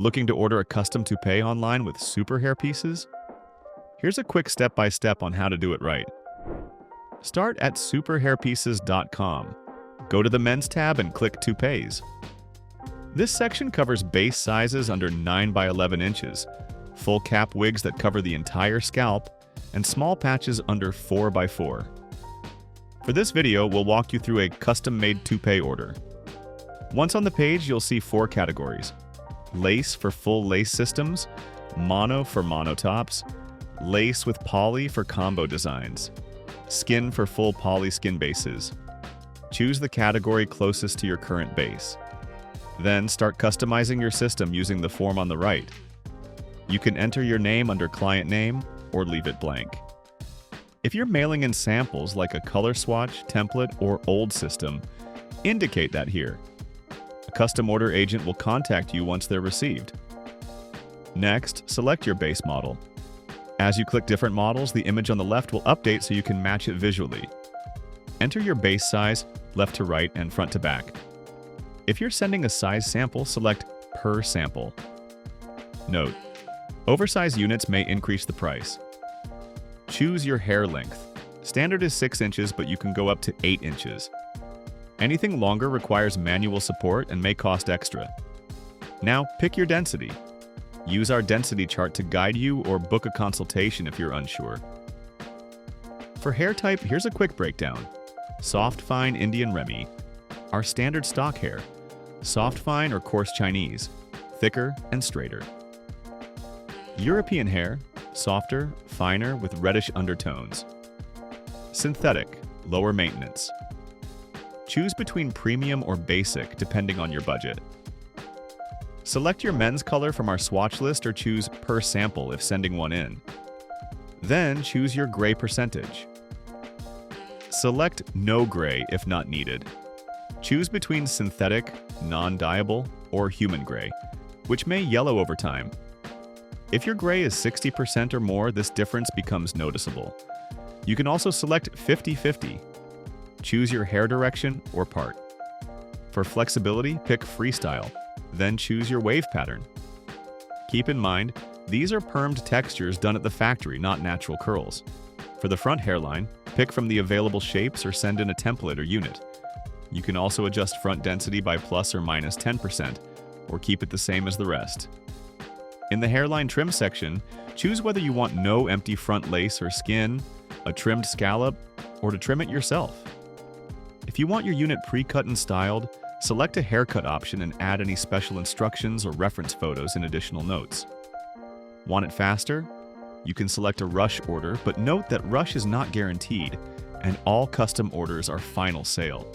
Looking to order a custom toupee online with Superhairpieces? Here's a quick step-by-step on how to do it right. Start at superhairpieces.com. Go to the Men's tab and click Toupees. This section covers base sizes under 9 by 11 inches, full cap wigs that cover the entire scalp, and small patches under 4 by 4. For this video, we'll walk you through a custom-made toupee order. Once on the page, you'll see 4 categories: lace for full lace systems, mono for mono tops, lace with poly for combo designs, skin for full poly skin bases. Choose the category closest to your current base. Then start customizing your system using the form on the right. You can enter your name under client name or leave it blank. If you're mailing in samples like a color swatch, template, or old system, indicate that here. A custom order agent will contact you once they're received. Next, select your base model. As you click different models, the image on the left will update so you can match it visually. Enter your base size, left to right and front to back. If you're sending a size sample, select Per Sample. Note: oversized units may increase the price. Choose your hair length. Standard is 6 inches, but you can go up to 8 inches. Anything longer requires manual support and may cost extra. Now, pick your density. Use our density chart to guide you or book a consultation if you're unsure. For hair type, here's a quick breakdown. Soft fine Indian Remy, our standard stock hair. Soft fine or coarse Chinese, thicker and straighter. European hair, softer, finer with reddish undertones. Synthetic, lower maintenance. Choose between premium or basic depending on your budget. Select your men's color from our swatch list or choose Per Sample if sending one in. Then choose your gray percentage. Select No Gray if not needed. Choose between synthetic, non-dyeable, or human gray, which may yellow over time. If your gray is 60% or more, this difference becomes noticeable. You can also select 50-50. Choose your hair direction or part. For flexibility, pick Freestyle, then choose your wave pattern. Keep in mind, these are permed textures done at the factory, not natural curls. For the front hairline, pick from the available shapes or send in a template or unit. You can also adjust front density by plus or minus 10%, or keep it the same as the rest. In the hairline trim section, choose whether you want no empty front lace or skin, a trimmed scallop, or to trim it yourself. If you want your unit pre-cut and styled, select a haircut option and add any special instructions or reference photos in additional notes. Want it faster? You can select a rush order, but note that rush is not guaranteed, and all custom orders are final sale.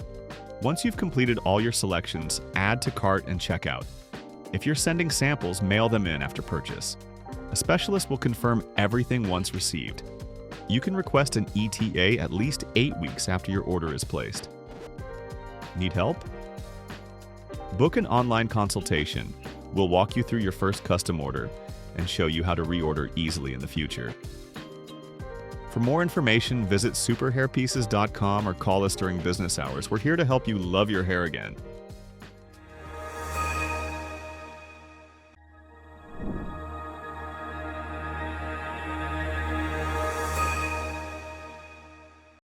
Once you've completed all your selections, add to cart and checkout. If you're sending samples, mail them in after purchase. A specialist will confirm everything once received. You can request an ETA at least 8 weeks after your order is placed. Need help? Book an online consultation. We'll walk you through your first custom order and show you how to reorder easily in the future. For more information, visit superhairpieces.com or call us during business hours. We're here to help you love your hair again.